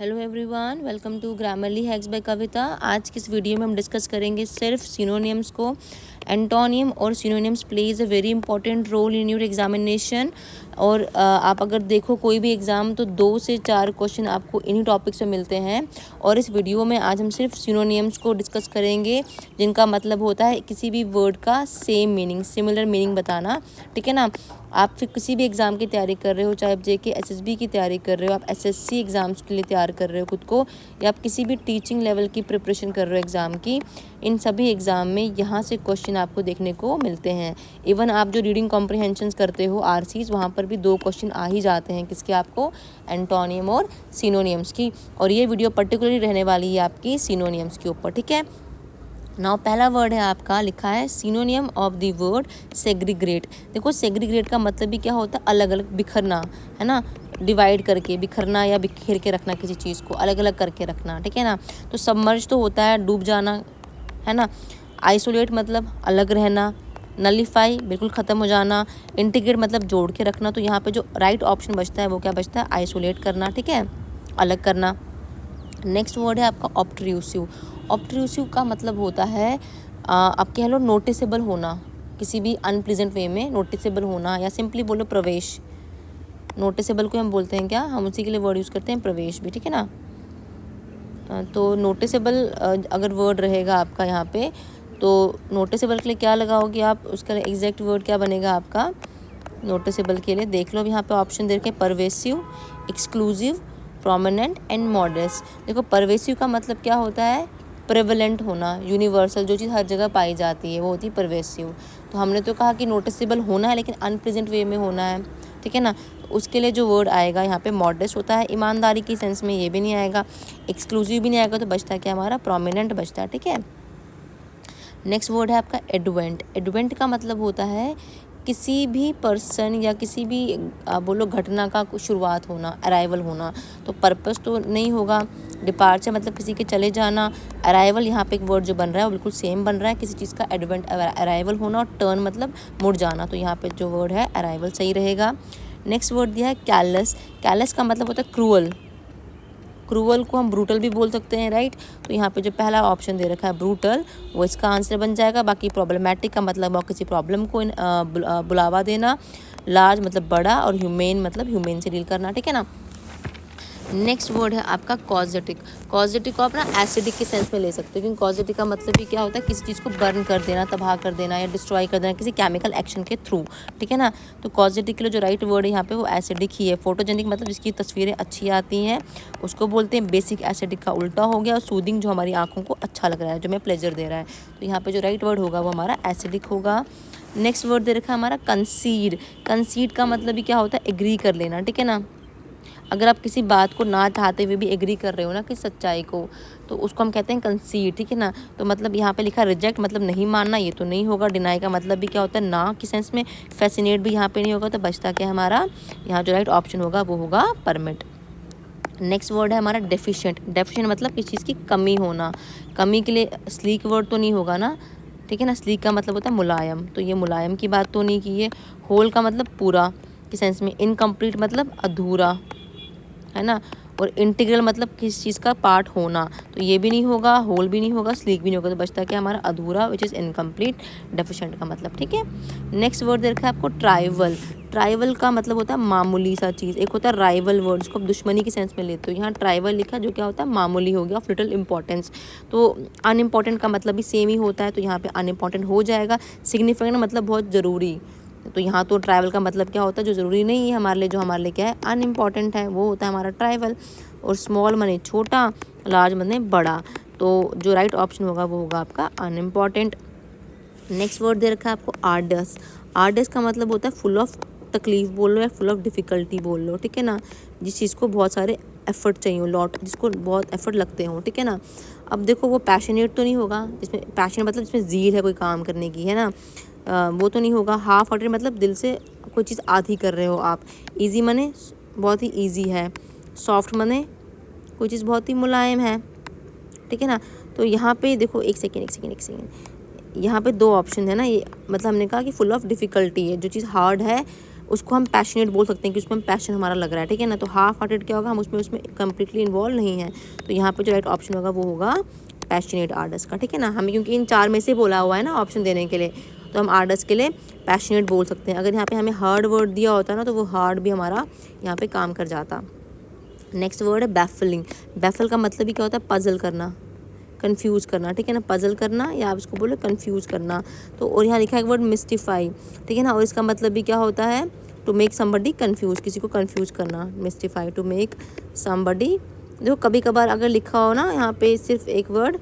Hello everyone, welcome to grammarly hacks by Kavita. आज की इस वीडियो में हम डिस्कस करेंगे सिर्फ सिनोनिम्स को। एंटोनियम और synonyms plays a very important role in your examination. और आप अगर देखो कोई भी एग्ज़ाम तो 2 से 4 क्वेश्चन आपको इन्हीं टॉपिक से मिलते हैं। और इस वीडियो में आज हम सिर्फ सिनोनिम्स को डिस्कस करेंगे, जिनका मतलब होता है किसी भी वर्ड का सेम मीनिंग, सिमिलर मीनिंग बताना। ठीक है ना। आप फिर किसी भी एग्ज़ाम की तैयारी कर रहे हो, चाहे आप जेके एसएसबी की तैयारी कर रहे हो, आप एसएससी एग्ज़ाम्स के लिए तैयार कर रहे हो खुद को, या आप किसी भी टीचिंग लेवल की प्रिपरेशन कर रहे हो एग्ज़ाम की, इन सभी एग्ज़ाम में यहाँ से क्वेश्चन आपको देखने को मिलते हैं। इवन आप जो रीडिंग कॉम्प्रिहेंशंस करते हो आरसीज, वहाँ पर भी 2 क्वेश्चन आ ही जाते हैं। किसके? आपको एंटोनियम और सिनोनियम्स की। और ये वीडियो पर्टिकुलरली रहने वाली है आपकी सिनोनियम्स के ऊपर। ठीक है। नाउ पहला वर्ड है आपका, लिखा है सिनोनियम ऑफ द वर्ड सेग्रीग्रेट। देखो सेग्रीग्रेट का मतलब भी क्या होता है? अलग अलग, बिखरना, है ना। डिवाइड करके, बिखरना या बिखेर के रखना, किसी चीज़ को अलग अलग करके रखना। ठीक है ना। तो सबमर्ज तो होता है डूब जाना, है ना। आइसोलेट मतलब अलग रहना। नलीफाई बिल्कुल ख़त्म हो जाना। इंटीग्रेट मतलब जोड़ के रखना। तो यहाँ पे जो राइट ऑप्शन बचता है वो क्या बचता है? आइसोलेट करना। ठीक है, अलग करना। नेक्स्ट वर्ड है आपका ऑब्ट्रूसिव। ऑब्ट्रूसिव का मतलब होता है आप कह लो नोटिसेबल होना, किसी भी अनप्लीजेंट वे में नोटिसेबल होना, या सिंपली बोलो प्रवेश। नोटिसेबल को हम बोलते हैं क्या? हम उसी के लिए वर्ड यूज़ करते हैं प्रवेश भी। ठीक है ना। तो नोटिसेबल अगर वर्ड रहेगा आपका यहाँ पे, तो नोटिसेबल के लिए क्या लगाओगे आप? उसका एग्जैक्ट वर्ड क्या बनेगा आपका नोटिसेबल के लिए? देख लो यहाँ पे ऑप्शन दे रखे, pervasive, exclusive, prominent and modest. देखो परवेसिव का मतलब क्या होता है? प्रेवलेंट होना, यूनिवर्सल, जो चीज़ हर जगह पाई जाती है वो होती है परवेसिव। तो हमने तो कहा कि नोटिसेबल होना है लेकिन अनप्लेजेंट वे में होना है। ठीक है ना। तो उसके लिए जो वर्ड आएगा यहाँ पे मॉडेस्ट होता है, ईमानदारी की सेंस में ये भी नहीं आएगा, एक्सक्लूसिव भी नहीं आएगा, तो बचता है क्या हमारा? प्रोमिनेंट बचता है। ठीक है। नेक्स्ट वर्ड है आपका एडवेंट। एडवेंट का मतलब होता है किसी भी पर्सन या किसी भी बोलो घटना का शुरुआत होना, अराइवल होना। तो पर्पस तो नहीं होगा। डिपार्चर मतलब किसी के चले जाना। अराइवल यहाँ पे एक वर्ड जो बन रहा है वो बिल्कुल सेम बन रहा है, किसी चीज़ का एडवेंट अराइवल होना, और टर्न मतलब मुड़ जाना। तो यहाँ पे जो वर्ड है अराइवल सही रहेगा। नेक्स्ट वर्ड दिया है कैलस। कैलस का मतलब होता है क्रूअल। क्रूअल को हम ब्रूटल भी बोल सकते हैं, राइट। तो यहाँ पे जो पहला ऑप्शन दे रखा है ब्रूटल, वो इसका आंसर बन जाएगा। बाकी प्रॉब्लमेटिक का मतलब और किसी प्रॉब्लम को बुलावा देना। लार्ज मतलब बड़ा, और ह्यूमेन मतलब ह्यूमेन से डील करना। ठीक है ना। नेक्स्ट वर्ड है आपका कॉजेटिक। कॉजेटिक को आप ना एसिडिक के सेंस में ले सकते हो, क्योंकि कॉजेटिक का मतलब भी क्या होता है? किसी चीज़ को बर्न कर देना, तबाह कर देना, या डिस्ट्रॉय कर देना किसी केमिकल एक्शन के थ्रू। ठीक है ना। तो कॉजेटिक के लिए जो राइट वर्ड है यहाँ पे वो एसिडिक ही है। फोटोजेनिक मतलब जिसकी तस्वीरें अच्छी आती हैं उसको बोलते हैं बेसिक। एसिडिक का उल्टा हो गया। और सूदिंग जो हमारी आँखों को अच्छा लग रहा है, जो हमें प्लेजर दे रहा है। तो यहाँ पर जो राइट वर्ड होगा वो हमारा एसिडिक होगा। नेक्स्ट वर्ड दे रखा है हमारा कंसीड। कंसीड का मतलब भी क्या होता है? एग्री कर लेना। ठीक है ना। अगर आप किसी बात को ना चाहते हुए भी एग्री कर रहे हो ना, कि सच्चाई को, तो उसको हम कहते हैं कंसीड। ठीक है ना। तो मतलब यहाँ पे लिखा रिजेक्ट मतलब नहीं मानना, ये तो नहीं होगा। डिनाई का मतलब भी क्या होता है? ना की सेंस में। फैसिनेट भी यहाँ पे नहीं होगा। तो बचता क्या हमारा? यहाँ जो राइट ऑप्शन होगा वो होगा परमिट। नेक्स्ट वर्ड है हमारा डेफिशिएंट। डेफिशिएंट मतलब किसी चीज़ की कमी होना। कमी के लिए स्लीक वर्ड तो नहीं होगा ना। ठीक है ना। स्लीक का मतलब होता है मुलायम, तो ये मुलायम की बात तो नहीं की है। होल का मतलब पूरा के सेंस में। इनकम्प्लीट मतलब अधूरा, है ना। और इंटीग्रल मतलब किस चीज़ का पार्ट होना, तो ये भी नहीं होगा, होल भी नहीं होगा, स्लीक भी नहीं होगा। तो बचता क्या हमारा? अधूरा, विच इज़ इनकम्प्लीट। डेफिशिएंट का मतलब। ठीक है। नेक्स्ट वर्ड दे रखा है आपको ट्राइवल। ट्राइवल का मतलब होता है मामूली सा चीज़। एक होता है राइवल वर्ड, जिसको आप दुश्मनी के सेंस में लेते हो। यहाँ ट्राइवल लिखा, जो क्या होता है? मामूली हो गया, ऑफ लिटिल इंपॉर्टेंस। तो अनइम्पॉर्टेंट का मतलब भी सेम ही होता है, तो यहाँ पे अनइम्पॉर्टेंट हो जाएगा। सिग्निफिकेंट मतलब बहुत ज़रूरी। तो यहाँ तो ट्राइवल का मतलब क्या होता है? जो ज़रूरी नहीं है हमारे लिए, जो हमारे लिए क्या है? अनइम्पॉर्टेंट है, वो होता है हमारा ट्राइवल। और स्मॉल मने छोटा, लार्ज मने बड़ा। तो जो राइट ऑप्शन होगा वो होगा आपका अनइम्पॉर्टेंट। नेक्स्ट वर्ड दे रखा है आपको आर्डस। आर्डस का मतलब होता है फुल ऑफ तकलीफ बोल लो, या फुल ऑफ डिफ़िकल्टी बोल लो। ठीक है ना। जिस चीज़ को बहुत सारे एफर्ट चाहिए हो, लॉट, जिसको बहुत एफर्ट लगते हों। ठीक है ना। अब देखो वो पैशनेट तो नहीं होगा, जिसमें पैशन मतलब जिसमें ज़ील है कोई काम करने की, है ना। वो तो नहीं होगा। हाफ हार्टेड मतलब दिल से कोई चीज़ आधी कर रहे हो आप। ईजी मने बहुत ही ईजी है। सॉफ्ट मने कोई चीज़ बहुत ही मुलायम है। ठीक है ना। तो यहाँ पे देखो, एक सेकेंड, यहाँ पे 2 ऑप्शन है ना। ये मतलब हमने कहा कि फुल ऑफ डिफ़िकल्टी है, जो चीज़ हार्ड है उसको हम पैशनेट बोल सकते हैं कि उसमें हम पैशन हमारा लग रहा है, ठीक है ना। तो हाफ हार्टेड क्या होगा, हम उसमें कम्प्लीटली इन्वॉल्व नहीं है। तो यहाँ पे जो राइट ऑप्शन होगा वो होगा पैशनेट आर्डर्स का, ठीक है ना। हमें क्योंकि इन 4 में से बोला हुआ है ना ऑप्शन देने के लिए, तो हम आर्डर्स के लिए पैशनेट बोल सकते हैं। अगर यहाँ पे हमें हार्ड वर्ड दिया होता ना तो वो हार्ड भी हमारा यहाँ पे काम कर जाता। नेक्स्ट वर्ड है बैफलिंग। बैफल का मतलब ही क्या होता है, पजल करना, कंफ्यूज करना, ठीक है ना। पजल करना या आप इसको बोलो कंफ्यूज करना। तो और यहाँ लिखा है एक वर्ड मिस्टिफाई, ठीक है ना, और इसका मतलब भी क्या होता है, टू मेक समबडी कंफ्यूज, किसी को कंफ्यूज करना, मिस्टिफाई, टू मेक समबडी। देखो कभी कभार अगर लिखा हो ना यहाँ पे सिर्फ एक वर्ड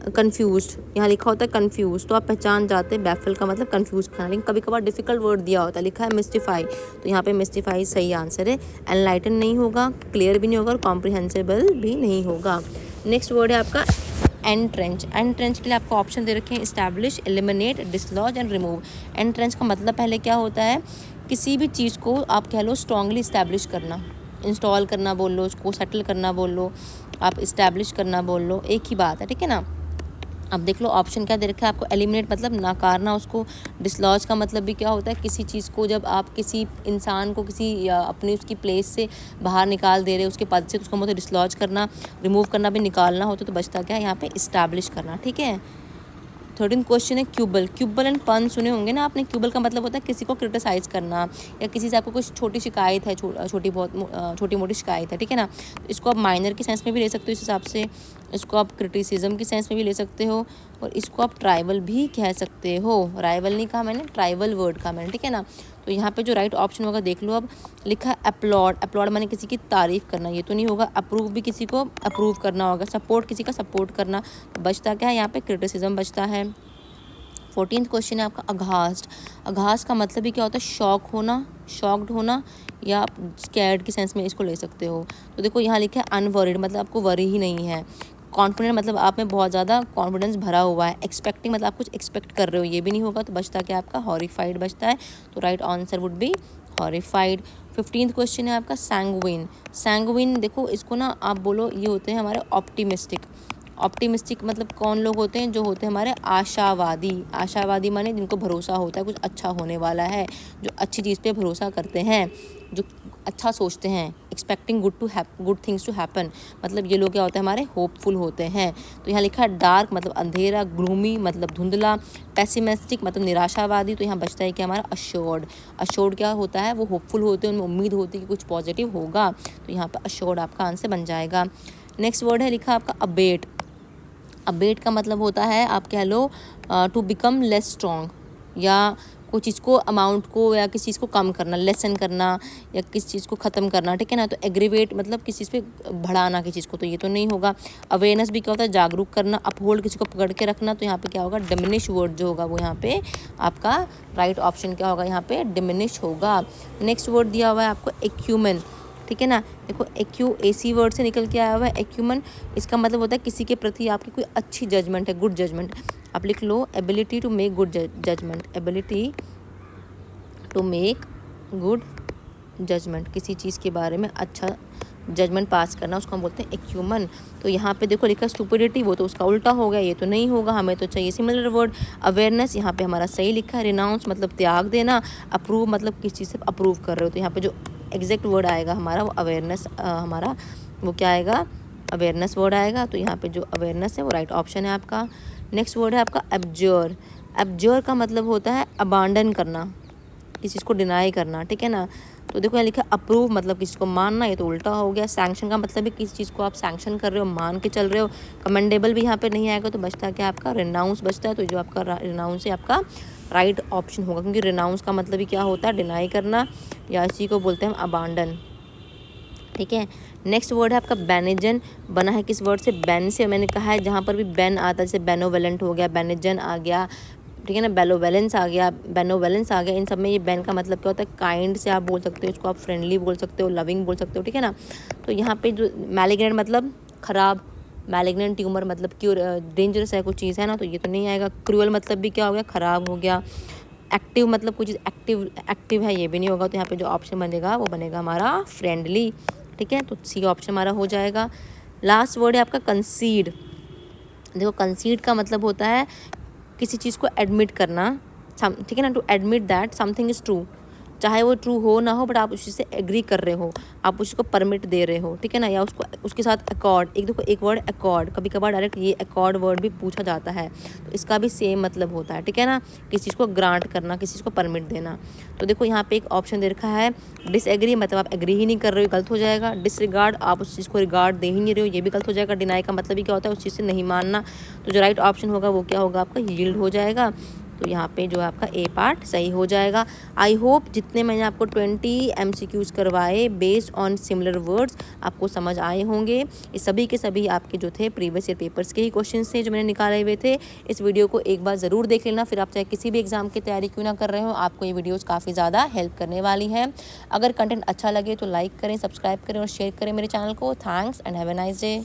कन्फ्यूज्ड, यहाँ लिखा होता है कन्फ्यूज, तो आप पहचान जाते हैं बैफल का मतलब कन्फ्यूज करना। लेकिन कभी कभार डिफिकल्ट वर्ड दिया होता है, लिखा है मिस्टिफाई, तो यहाँ पे मिस्टिफाई सही आंसर है। एनलाइटन नहीं होगा, क्लियर भी नहीं होगा और कॉम्प्रिहेंसिबल भी नहीं होगा। नेक्स्ट वर्ड है आपका एंट्रेंच। एंट्रेंच के लिए आपको ऑप्शन दे रखे हैं establish, eliminate, dislodge and remove. Entrench का मतलब पहले क्या होता है, किसी भी चीज़ को आप कह लो स्ट्रांगली इस्टेब्लिश करना, इंस्टॉल करना बोल लो, उसको सेटल करना बोल लो, आप इस्टेब्लिश करना बोल लो, एक ही बात है, ठीक है ना। अब देख लो ऑप्शन क्या दे रखा है आपको, एलिमिनेट मतलब नकारना उसको, डिसलॉज का मतलब भी क्या होता है, किसी चीज़ को जब आप किसी इंसान को किसी या अपनी उसकी प्लेस से बाहर निकाल दे रहे हो उसके पद से, तो उसको मतलब डिसलॉज करना, रिमूव करना भी निकालना होता तो बचता क्या है यहाँ पे इस्टेब्लिश करना, ठीक है। 13 क्वेश्चन है क्यूबल। क्यूबल एंड पन सुने होंगे ना आपने। क्यूबल का मतलब होता है किसी को क्रिटिसाइज़ करना या किसी से आपको कुछ छोटी शिकायत है, छोटी मोटी शिकायत है, ठीक है ना। तो इसको आप माइनर के सेंस में भी ले सकते हो इस हिसाब से, इसको आप क्रिटिसिज्म की सेंस में भी ले सकते हो और इसको आप ट्राइबल भी कह सकते हो। राइवल नहीं कहा मैंने, ट्राइबल वर्ड कहा मैंने, ठीक है ना। तो यहाँ पे जो राइट ऑप्शन होगा देख लो, अब लिखा है अपलॉड। अपलॉड माने किसी की तारीफ़ करना, ये तो नहीं होगा। अप्रूव भी किसी को अप्रूव करना होगा। सपोर्ट किसी का सपोर्ट करना, तो बचता क्या है यहाँ पे क्रिटिसिज्म बचता है। 14th क्वेश्चन है आपका अघास्ट। अघास्ट का मतलब भी क्या होता है, शॉक होना, शॉक्ड होना, या आप स्कैर्ड की सेंस में इसको ले सकते हो। तो देखो यहाँ लिखा है अनवरिड, मतलब आपको वरी ही नहीं है। कॉन्फिडेंट मतलब आप में बहुत ज़्यादा कॉन्फिडेंस भरा हुआ है। एक्सपेक्टिंग मतलब आप कुछ एक्सपेक्ट कर रहे हो, ये भी नहीं होगा। तो बचता क्या आपका हॉरिफाइड बचता है। तो right answer would be horrified. 15th question है आपका सैंगुइन। सैंगुइन देखो इसको ना आप बोलो ये होते हैं हमारे ऑप्टिमिस्टिक। ऑप्टिमिस्टिक मतलब कौन लोग होते हैं, जो होते हैं हमारे आशावादी। आशावादी माने जिनको भरोसा होता है कुछ अच्छा होने वाला है, जो अच्छी चीज़ पे भरोसा करते हैं, जो अच्छा सोचते हैं, expecting good things to happen, मतलब ये लोग क्या होते हैं हमारे होपफुल होते हैं। तो यहाँ लिखा है डार्क मतलब अंधेरा, ग्लूमी मतलब धुंधला, पेसिमिस्टिक मतलब निराशावादी। तो यहाँ बचता है कि हमारा अश्योर्ड। अश्योर्ड क्या होता है, वो होपफुल होते हैं, उनमें उम्मीद होती है कि कुछ पॉजिटिव होगा। तो यहाँ पर अश्योर्ड आपका आंसर बन जाएगा। नेक्स्ट वर्ड है लिखा आपका अबेट। अबेट का मतलब होता है आप कह लो टू बिकम लेस स्ट्रॉन्ग, या कोई चीज़ को अमाउंट को या किसी चीज़ को कम करना, लेसन करना या किसी चीज़ को ख़त्म करना, ठीक है ना। तो एग्रीवेट मतलब किसी चीज़ पे बढ़ाना किसी चीज़ को, तो ये तो नहीं होगा। अवेयरनेस भी क्या होता है, जागरूक करना। अपहोल्ड किसी को पकड़ के रखना, तो यहाँ पे क्या होगा डिमिनिश वर्ड जो होगा वो यहाँ पे आपका राइट ऑप्शन क्या होगा, यहाँ पे डिमिनिश होगा। नेक्स्ट वर्ड दिया हुआ है आपको एक्यूमेन, ठीक है ना। देखो AC वर्ड से निकल के आया हुआ है एक्यूमन। इसका मतलब होता है किसी के प्रति आपकी कोई अच्छी जजमेंट है, गुड जजमेंट। आप लिख लो ability to make good judgement, ability to make good judgement, किसी चीज़ के बारे में अच्छा जजमेंट पास करना, उसको हम बोलते हैं एक्यूमन। तो यहाँ पे देखो लिखा स्टुपिडिटी, वो तो उसका उल्टा हो गया, ये तो नहीं होगा, हमें तो चाहिए सिमिलर वर्ड। अवेयरनेस यहाँ पे हमारा सही लिखा है। रिनाउंस मतलब त्याग देना। अप्रूव मतलब किस चीज़ से अप्रूव कर रहे हो, तो यहाँ पे जो एग्जैक्ट वर्ड आएगा हमारा वो अवेयरनेस, हमारा वो क्या आएगा, अवेयरनेस वर्ड आएगा। तो यहाँ पे जो अवेयरनेस है वो राइट ऑप्शन है आपका। नेक्स्ट वर्ड है आपका एब्जर। एब्जर का मतलब होता है अबांडन करना, किसी चीज़ को डिनाई करना, ठीक है ना। तो देखो यहाँ लिखा अप्रूव मतलब किसी को मानना, ये तो उल्टा हो गया। सैंक्शन का मतलब है किसी चीज़ को आप सैंक्शन कर रहे हो, मान के चल रहे हो। कमेंडेबल भी यहाँ पे नहीं आएगा, तो बचता क्या आपका रिनाउंस बचता है। तो जो आपका रिनाउंस है आपका राइट ऑप्शन होगा, क्योंकि रिनाउंस का मतलब ही क्या होता है, डिनाई करना, या इसी को बोलते हैं हम अबांडन, ठीक है। नेक्स्ट वर्ड है आपका बेनिजन। बना है किस वर्ड से, बैन से। मैंने कहा है जहाँ पर भी बैन आता है, जैसे बेनोवेलेंट हो गया, बेनिजन आ गया, ठीक है ना, बेलोवेलेंस आ गया, बेनोवेलेंस आ गया। इन सब में ये बैन का मतलब क्या होता है, काइंड से आप बोल सकते हो, इसको आप फ्रेंडली बोल सकते हो, लविंग बोल सकते हो, ठीक है ना। तो यहाँ पे जो मैलिग्नेंट मतलब ख़राब, मैलिग्नेंट ट्यूमर मतलब क्योर डेंजरस है कुछ चीज़ है ना, तो ये तो नहीं आएगा। क्रूअल मतलब भी क्या हो गया, ख़राब हो गया। एक्टिव मतलब कुछ चीज़ एक्टिव है, ये भी नहीं होगा। तो यहाँ पे जो ऑप्शन बनेगा वो बनेगा हमारा फ्रेंडली, ठीक है। तो सी ऑप्शन हमारा हो जाएगा। लास्ट वर्ड है आपका कंसीड। देखो कंसीड का मतलब होता है किसी चीज़ को एडमिट करना, ठीक है ना, to admit that something is true, चाहे वो ट्रू हो ना हो, बट आप उस चीज़ से एग्री कर रहे हो, आप उसको परमिट दे रहे हो, ठीक है ना। या उसको उसके साथ अकॉर्ड, एक देखो एक वर्ड अकॉर्ड, कभी कभार डायरेक्ट ये अकॉर्ड वर्ड भी पूछा जाता है, तो इसका भी सेम मतलब होता है, ठीक है ना। किसी चीज़ को ग्रांट करना, किसी चीज़ को परमिट देना। तो देखो यहाँ पे एक ऑप्शन दे रखा है डिसएग्री, मतलब आप एग्री ही नहीं कर रहे हो, गलत हो जाएगा। डिसरिगार्ड, आप उस चीज़ को रिगार्ड दे ही नहीं रहे हो, ये भी गलत हो जाएगा। डिनाई का मतलब ही क्या होता है, उस चीज़ से नहीं मानना। तो जो राइट ऑप्शन होगा वो क्या होगा आपका, यील्ड हो जाएगा। तो यहाँ पे जो है आपका ए पार्ट सही हो जाएगा। आई होप जितने मैंने आपको 20 MCQs करवाए बेस्ड ऑन सिमिलर वर्ड्स आपको समझ आए होंगे। ये सभी के सभी आपके जो थे प्रीवियस ईयर पेपर्स के ही क्वेश्चन थे जो मैंने निकाले हुए थे। इस वीडियो को एक बार ज़रूर देख लेना, फिर आप चाहे किसी भी एग्जाम की तैयारी क्यों ना कर रहे हो, आपको ये वीडियोज़ काफ़ी ज़्यादा हेल्प करने वाली हैं। अगर कंटेंट अच्छा लगे तो लाइक करें, सब्सक्राइब करें और शेयर करें मेरे चैनल को। Thanks and have a nice day.